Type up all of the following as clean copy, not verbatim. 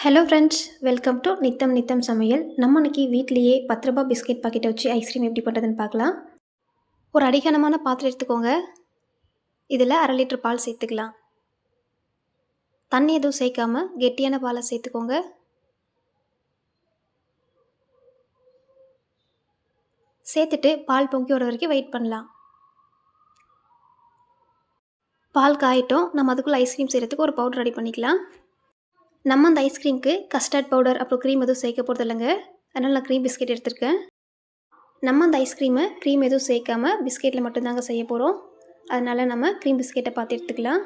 Hello friends, welcome to நித்தம் நித்தம் சமையல். நம்ம இன்னைக்கு வீட்லேயே ரூ. 10 பிஸ்கெட் பாக்கெட்டை வச்சு ஐஸ்கிரீம் எப்படி பண்ணுறதுன்னு பார்க்கலாம். ஒரு அடிகனமான பாத்திரம் எடுத்துக்கோங்க. இதில் 1/2 லிட்டர் பால் சேர்த்துக்கலாம். தண்ணி எதுவும் சேர்க்காம கெட்டியான பாலை சேர்த்துக்கோங்க. சேர்த்துட்டு பால் பொங்கி வர வரைக்கும் வெயிட் பண்ணலாம். பால் காயட்டும். நம்ம அதுக்குள்ளே ஐஸ்கிரீம் செய்கிறதுக்கு ஒரு பவுடர் ரெடி பண்ணிக்கலாம். நம்ம அந்த ஐஸ்கிரீமுக்கு கஸ்டர்ட் பவுடர் அப்புறம் க்ரீம் எதுவும் சேர்க்க போகிறது இல்லைங்க. அதனால் நான் க்ரீம் பிஸ்கெட் எடுத்திருக்கேன். நம்ம அந்த ஐஸ்கிரீமை க்ரீம் எதுவும் சேர்க்காம பிஸ்கெட்டில் மட்டும்தாங்க செய்ய போகிறோம். அதனால் நம்ம க்ரீம் பிஸ்கெட்டை பார்த்து எடுத்துக்கலாம்.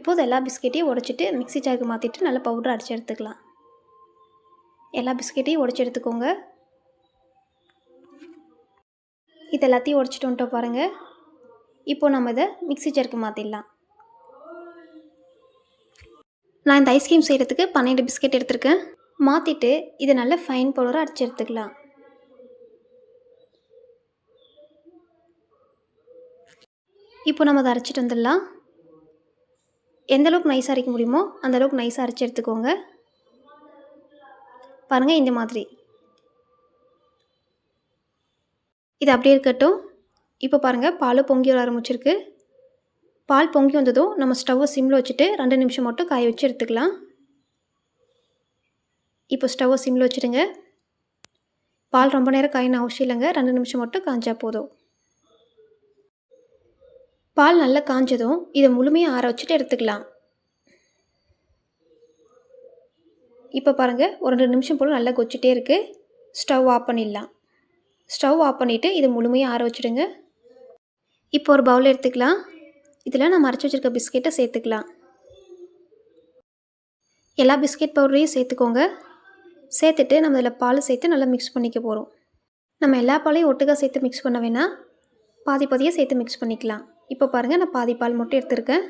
இப்போது எல்லா பிஸ்கெட்டையும் உடைச்சிட்டு மிக்ஸி ஜாருக்கு மாற்றிட்டு நல்லா பவுடர் அடித்து எடுத்துக்கலாம். எல்லா பிஸ்கெட்டையும் உடைச்சி எடுத்துக்கோங்க. இது எல்லாத்தையும் உடைச்சிட்டு வந்துட்டோம் பாருங்கள். இப்போது நம்ம இதை மிக்ஸி ஜாருக்கு மாற்றிடலாம். நான் இந்த ஐஸ்கிரீம் செய்கிறதுக்கு 12 பிஸ்கெட் எடுத்திருக்கேன். மாற்றிட்டு இதை நல்லா ஃபைன் பவுடராக அடித்து எடுத்துக்கலாம். இப்போ நம்ம அதை அரைச்சிட்டு வந்துடலாம். எந்தளவுக்கு நைஸாக அரைக்க முடியுமோ அந்தளவுக்கு நைஸாக அரைச்சி எடுத்துக்கோங்க. பாருங்கள், இந்த மாதிரி. இது அப்படியே இருக்கட்டும். இப்போ பாருங்கள், பால் பொங்கி வர ஆரம்பிச்சிருக்கு. பால் பொங்கி வந்ததும் நம்ம ஸ்டவ்வை சிம்மில் வச்சுட்டு 2 நிமிஷம் மட்டும் காய வச்சு எடுத்துக்கலாம். இப்போ ஸ்டவ்வை சிம்மில் வச்சுடுங்க. பால் ரொம்ப நேரம் காயணும் அவசியம் இல்லைங்க. 2 நிமிஷம் மட்டும் காய்ஞ்சா போதும். பால் நல்லா காய்ஞ்சதும் இதை முழுமையாக ஆற வச்சுட்டு எடுத்துக்கலாம். இப்போ பாருங்கள், ஒரு 2 நிமிஷம் போல் நல்லா கொச்சிட்டே இருக்குது. ஸ்டவ் ஆஃப் பண்ணிடலாம். ஸ்டவ் ஆஃப் பண்ணிவிட்டு இதை முழுமையாக ஆற வச்சுடுங்க. இப்போ ஒரு பவுல் எடுத்துக்கலாம். இதில் நம்ம அரைச்சி வச்சுருக்க பிஸ்கெட்டை சேர்த்துக்கலாம். எல்லா பிஸ்கெட் பவுடரையும் சேர்த்துக்கோங்க. சேர்த்துட்டு நம்ம இதில் பால் சேர்த்து நல்லா மிக்ஸ் பண்ணிக்க போகிறோம். நம்ம எல்லா பாலையும் ஒட்டுக்காக சேர்த்து மிக்ஸ் பண்ண வேணாம். பாதி பாதியாக சேர்த்து மிக்ஸ் பண்ணிக்கலாம். இப்போ பாருங்கள், நான் பாதி பால் மட்டும் எடுத்துருக்கேன்.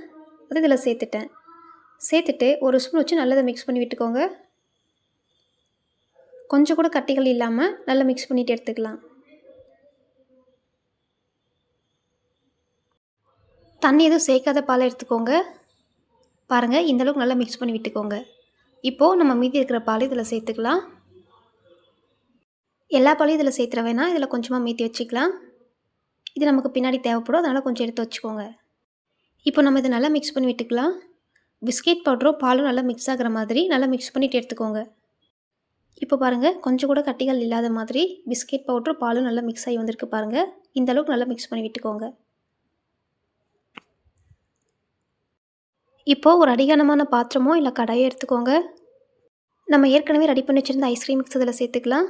அது இதில் சேர்த்துட்டேன். சேர்த்துட்டு ஒரு ஸ்பூன் வச்சு நல்லா மிக்ஸ் பண்ணி விட்டுக்கோங்க. கொஞ்சம் கூட கட்டிகள் இல்லாமல் நல்லா மிக்ஸ் பண்ணிவிட்டு எடுத்துக்கலாம். தண்ணி எதுவும் சேர்க்காத பாலை எடுத்துக்கோங்க. பாருங்கள், இந்தளவுக்கு நல்லா மிக்ஸ் பண்ணி விட்டுக்கோங்க. இப்போது நம்ம மீதி இருக்கிற பால் இதில் சேர்த்துக்கலாம். எல்லா பாலையும் இதில் சேர்த்துற வேணாம். இதில் கொஞ்சமாக மீதி வச்சுக்கலாம். இது நமக்கு பின்னாடி தேவைப்படும். அதனால் கொஞ்சம் எடுத்து வச்சுக்கோங்க. இப்போ நம்ம இதை நல்லா மிக்ஸ் பண்ணி விட்டுக்கலாம். பிஸ்கெட் பவுடரும் பாலும் நல்லா மிக்ஸ் ஆகிற மாதிரி நல்லா மிக்ஸ் பண்ணிவிட்டு எடுத்துக்கோங்க. இப்போ பாருங்கள், கொஞ்சம் கூட கட்டிகள் இல்லாத மாதிரி பிஸ்கெட் பவுடரும் பாலும் நல்லா மிக்ஸ் ஆகி வந்திருக்கு பாருங்கள். இந்தளவுக்கு நல்லா மிக்ஸ் பண்ணி விட்டுக்கோங்க. இப்போது ஒரு அடிகனமான பாத்திரமோ இல்லை கடாயோ எடுத்துக்கோங்க. நம்ம ஏற்கனவே ரெடி பண்ணி வச்சுருந்த ஐஸ்கிரீம் மிக்ஸ் இதில் சேர்த்துக்கலாம்.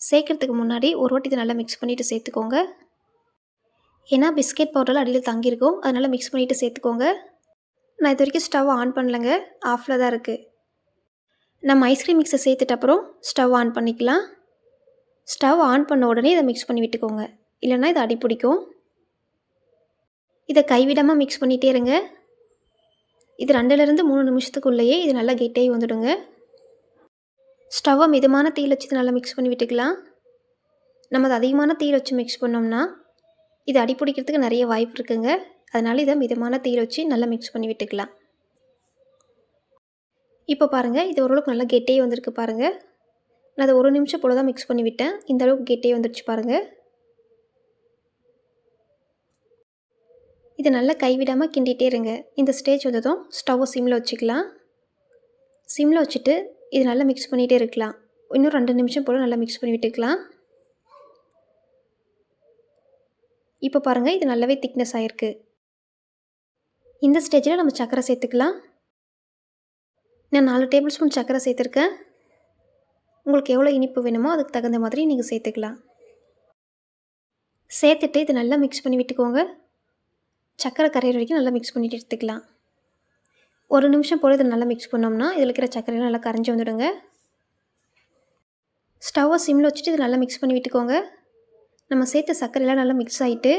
சேர்க்கறதுக்கு முன்னாடி ஒரு வாட்டி இதை நல்லா மிக்ஸ் பண்ணிவிட்டு சேர்த்துக்கோங்க. ஏன்னா பிஸ்கெட் பவுடரில் அடியில் தங்கியிருக்கும். அதனால் மிக்ஸ் பண்ணிவிட்டு சேர்த்துக்கோங்க. நான் இது வரைக்கும் ஸ்டவ் ஆன் பண்ணலைங்க. ஆஃபில் தான் இருக்குது. நம்ம ஐஸ்கிரீம் மிக்ஸை சேர்த்துட்ட அப்புறம் ஸ்டவ் ஆன் பண்ணிக்கலாம். ஸ்டவ் ஆன் பண்ண உடனே இதை மிக்ஸ் பண்ணி விட்டுக்கோங்க. இல்லைன்னா இது அடி பிடிக்கும். இதை கைவிடாமல் மிக்ஸ் பண்ணிகிட்டே இருங்க. இது 2லேருந்து 3 நிமிஷத்துக்குள்ளேயே இது நல்லா கெட்டியாகி வந்துடுங்க. ஸ்டவ்வை மிதமான தீயில் வச்சு இது நல்லா மிக்ஸ் பண்ணி விட்டுக்கலாம். நம்ம அதை அதிகமான தீயில் வச்சு மிக்ஸ் பண்ணோம்னா இது அடி பிடிக்கிறதுக்கு நிறைய வாய்ப்பு இருக்குங்க. அதனால் இதை மிதமான தீயில் வச்சு நல்லா மிக்ஸ் பண்ணி விட்டுக்கலாம். இப்போ பாருங்கள், இது ஓரளவுக்கு நல்லா கெட்டியாகி வந்திருக்கு பாருங்கள். நான் அதை 1 நிமிஷம் போல் தான் மிக்ஸ் பண்ணி விட்டேன். இந்த அளவுக்கு கெட்டியாகி வந்துடுச்சு பாருங்கள். இதை நல்லா கைவிடாமல் கிண்டிகிட்டே இருங்க. இந்த ஸ்டேஜ் வந்ததும் ஸ்டவ்வை சிம்மில் வச்சுக்கலாம். சிம்மில் வச்சுட்டு இது நல்லா மிக்ஸ் பண்ணிகிட்டே இருக்கலாம். இன்னும் 2 நிமிஷம் போல் நல்லா மிக்ஸ் பண்ணி விட்டுக்கலாம். இப்போ பாருங்கள், இது நல்லாவே திக்னஸ் ஆகிருக்கு. இந்த ஸ்டேஜில் நம்ம சர்க்கரை சேர்த்துக்கலாம். நான் 4 டேபிள் ஸ்பூன் சர்க்கரை சேர்த்துருக்கேன். உங்களுக்கு எவ்வளோ இனிப்பு வேணுமோ அதுக்கு தகுந்த மாதிரி நீங்கள் சேர்த்துக்கலாம். சேர்த்துட்டு இது நல்லா மிக்ஸ் பண்ணி விட்டுக்கோங்க. சர்க்கரை கரையிற வரைக்கும் நல்லா மிக்ஸ் பண்ணிவிட்டு எடுத்துக்கலாம். 1 நிமிஷம் போல் இதை நல்லா மிக்ஸ் பண்ணோம்னா இதில் இருக்கிற சர்க்கரைலாம் நல்லா கரைஞ்சி வந்துடுங்க. ஸ்டவ்வை சிம்மில் வச்சுட்டு இது நல்லா மிக்ஸ் பண்ணி விட்டுக்கோங்க. நம்ம சேர்த்த சர்க்கரைலாம் நல்லா மிக்ஸ் ஆகிட்டு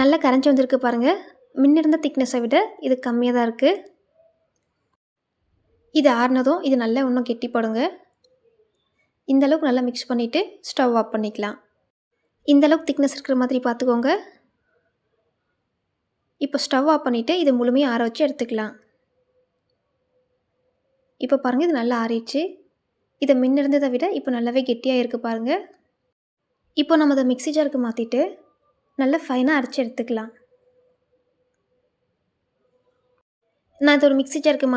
நல்லா கரைஞ்சி வந்திருக்கு பாருங்கள். முன்னிருந்த திக்னஸை விட இது கம்மியாக தான் இருக்குது. இது ஆறுனதும் இது நல்லா இன்னும் கெட்டிப்படுங்க. இந்தளவுக்கு நல்லா மிக்ஸ் பண்ணிவிட்டு ஸ்டவ் ஆஃப் பண்ணிக்கலாம். இந்தளவுக்கு திக்னஸ் இருக்கிற மாதிரி பார்த்துக்கோங்க. இப்போ ஸ்டவ் ஆஃப் பண்ணிவிட்டு இதை முழுமையாக ஆற வச்சு எடுத்துக்கலாம். இப்போ பாருங்கள் இது நல்லா ஆறிடுச்சு. இதை முன்ன இருந்ததை விட இப்போ நல்லாவே கெட்டியாக இருக்குது பாருங்கள். இப்போ நம்ம அதை மிக்ஸி ஜாருக்கு மாற்றிட்டு நல்லா ஃபைனாக அரைச்சி எடுத்துக்கலாம். நான் இதை ஒரு மிக்ஸி ஜாருக்கு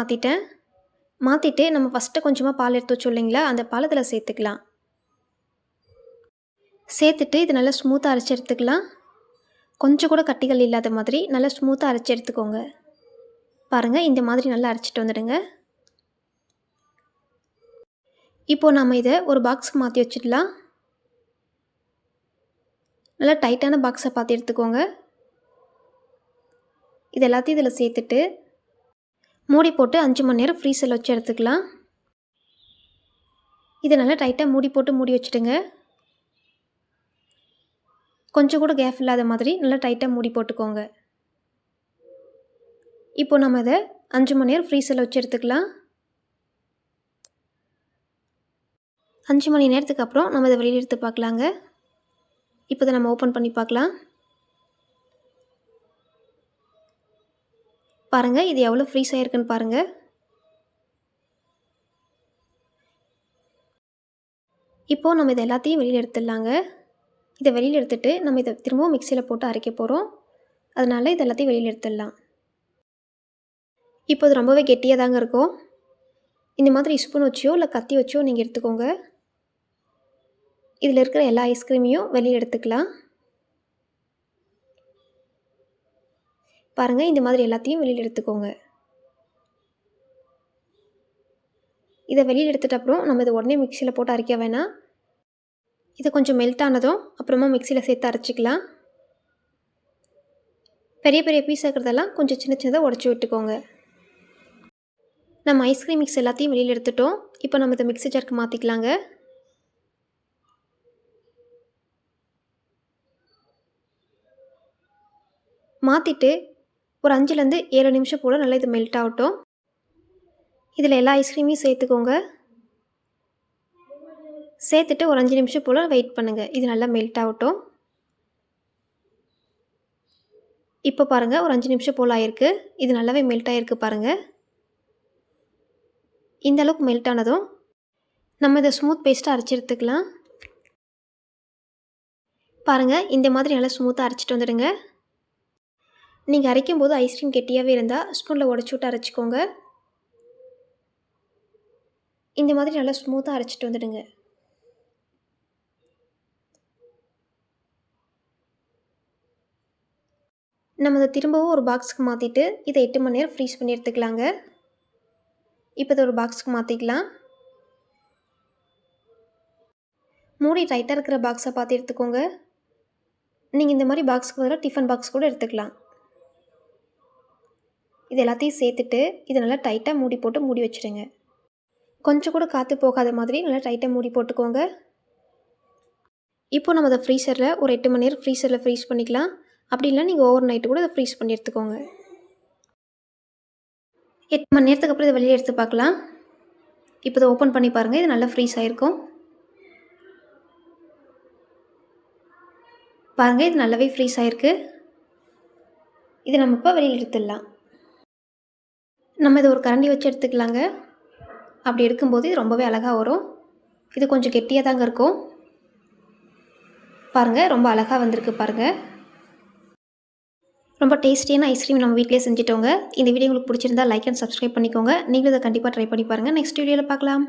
மாற்றிட்டு நம்ம ஃபஸ்ட்டு கொஞ்சமாக பால் எடுத்து வச்சோம் இல்லைங்களா, அந்த பால் இதில் சேர்த்துக்கலாம். சேர்த்துட்டு இது நல்லா ஸ்மூத்தாக அரைச்சி எடுத்துக்கலாம். கொஞ்சம் கூட கட்டிகள் இல்லாத மாதிரி நல்லா ஸ்மூத்தாக அரைச்சி எடுத்துக்கோங்க. பாருங்கள் இந்த மாதிரி நல்லா அரைச்சிட்டு வந்துடுங்க. இப்போது நம்ம இதை ஒரு பாக்ஸுக்கு மாற்றி வச்சிடலாம். நல்லா டைட்டான பாக்ஸை பார்த்து எடுத்துக்கோங்க. இது எல்லாத்தையும் இதில் சேர்த்துட்டு மூடி போட்டு 5 மணி நேரம் ஃப்ரீசரில் வச்சு எடுத்துக்கலாம். இதை நல்லா டைட்டாக மூடி போட்டு மூடி வச்சுடுங்க. கொஞ்சம் கூட கேப் இல்லாத மாதிரி நல்லா டைட்டாக மூடி போட்டுக்கோங்க. இப்போ நம்ம இதை 5 மணி நேரம் ஃப்ரீசரில் வச்சு எடுத்துக்கலாம். 5 மணி நேரத்துக்கு அப்புறம் நம்ம இதை வெளியில் எடுத்து பார்க்கலாங்க. இப்போ இதை நம்ம ஓப்பன் பண்ணி பார்க்கலாம். பாருங்கள் இது எவ்வளோ ஃப்ரீஸ் ஆகிருக்குன்னு பாருங்கள். இப்போது நம்ம இதை எல்லாத்தையும் வெளியில் எடுத்துடலாங்க. இதை வெளியில் எடுத்துகிட்டு நம்ம இதை திரும்பவும் மிக்சியில் போட்டு அரைக்க போகிறோம். அதனால் இது எல்லாத்தையும் வெளியில் எடுத்துடலாம். இப்போ இது ரொம்பவே கெட்டியாக தாங்க இருக்கும். இந்த மாதிரி ஸ்பூன் வச்சியோ இல்லை கத்தி வச்சியோ நீங்கள் எடுத்துக்கோங்க. இதில் இருக்கிற எல்லா ஐஸ்கிரீமையும் வெளியில் எடுத்துக்கலாம். பாருங்கள் இந்த மாதிரி எல்லாத்தையும் வெளியில் எடுத்துக்கோங்க. இதை வெளியில் எடுத்துகிட்ட அப்புறம் நம்ம இதை உடனே மிக்சியில் போட்டு அரைக்க வேணாம். இது கொஞ்சம் மெல்ட் ஆனதும் அப்புறமா மிக்சியில் சேர்த்து அரைச்சிக்கலாம். பெரிய பெரிய பீஸ் இருக்கிறதெல்லாம் கொஞ்சம் சின்ன சின்னதாக உடச்சி விட்டுக்கோங்க. நம்ம ஐஸ்கிரீம் மிக்ஸ் எல்லாத்தையும் வெளியில் எடுத்துட்டோம். இப்போ நம்ம இதை மிக்ஸி ஜாருக்கு மாற்றிக்கலாங்க. மாற்றிட்டு ஒரு 5லேருந்து 7 நிமிஷம் போல் நல்லா இது மெல்ட் ஆகட்டும். இதில் எல்லா ஐஸ்கிரீமையும் சேர்த்துக்கோங்க. சேர்த்துட்டு ஒரு 5 நிமிஷம் போல் வெயிட் பண்ணுங்கள். இது நல்லா மெல்ட் ஆகட்டும். இப்போ பாருங்கள் ஒரு 5 நிமிஷம் போல் ஆயிருக்கு. இது நல்லாவே மெல்ட் ஆகிருக்கு பாருங்கள். இந்த அளவுக்கு மெல்ட் ஆனதும் நம்ம இதை ஸ்மூத் பேஸ்ட்டாக அரைச்சி எடுத்துக்கலாம். பாருங்கள் இந்த மாதிரி நல்லா ஸ்மூத்தாக அரைச்சிட்டு வந்துடுங்க. நீங்கள் அரைக்கும் போது ஐஸ்கிரீம் கெட்டியாகவே இருந்தால் ஸ்பூனில் உடச்சி விட்டு அரைச்சிக்கோங்க. இந்த மாதிரி நல்லா ஸ்மூத்தாக அரைச்சிட்டு வந்துடுங்க. நம்ம இதை திரும்பவும் ஒரு பாக்ஸுக்கு மாற்றிட்டு இதை 8 மணி நேரம் ஃப்ரீஸ் பண்ணி எடுத்துக்கலாங்க. இப்போ இதை ஒரு பாக்ஸுக்கு மாற்றிக்கலாம். மூடி டைட்டாக இருக்கிற பாக்ஸை பார்த்து எடுத்துக்கோங்க. நீங்கள் இந்த மாதிரி பாக்ஸுக்கு பதிலாக டிஃபன் பாக்ஸ் கூட எடுத்துக்கலாம். இது எல்லாத்தையும் சேர்த்துட்டு இதை நல்லா டைட்டாக மூடி போட்டு மூடி வச்சுடுங்க. கொஞ்சம் கூட காற்று போகாத மாதிரி நல்லா டைட்டாக மூடி போட்டுக்கோங்க. இப்போ நம்ம அதை ஃப்ரீசரில் ஒரு 8 மணி நேரம் ஃப்ரீசரில் ஃப்ரீஸ் பண்ணிக்கலாம். அப்படி இல்லை நீங்கள் ஓவர் நைட்டு கூட இதை ஃப்ரீஸ் பண்ணி எடுத்துக்கோங்க. 8 மணி நேரத்துக்கு அப்புறம் இதை வெளியே எடுத்து பார்க்கலாம். இப்போ இதை ஓப்பன் பண்ணி பாருங்கள். இது நல்லா ஃப்ரீஸ் ஆகிருக்கும். பாருங்கள் இது நல்லாவே ஃப்ரீஸ் ஆகிருக்கு. இது நம்ம இப்போ வெளியில் எடுத்துடலாம். நம்ம இதை ஒரு கரண்டி வச்சு எடுத்துக்கலாங்க. அப்படி எடுக்கும்போது இது ரொம்பவே அழகாக வரும். இது கொஞ்சம் கெட்டியாக தாங்க இருக்கும். பாருங்கள் ரொம்ப அழகாக வந்திருக்கு பாருங்கள். ரொம்ப டேஸ்டியான ஐஸ்கிரீம் நம்ம வீட்டிலே செஞ்சுட்டோங்க. இந்த வீடியோ உங்களுக்கு பிடிச்சிருந்தா லைக் அண்ட் சப்ஸ்கிரைப் பண்ணிக்கோங்க. நீங்களும் இதை கண்டிப்பாக ட்ரை பண்ணி பாருங்கள். நெக்ஸ்ட் வீடியோவில் பார்க்கலாம்.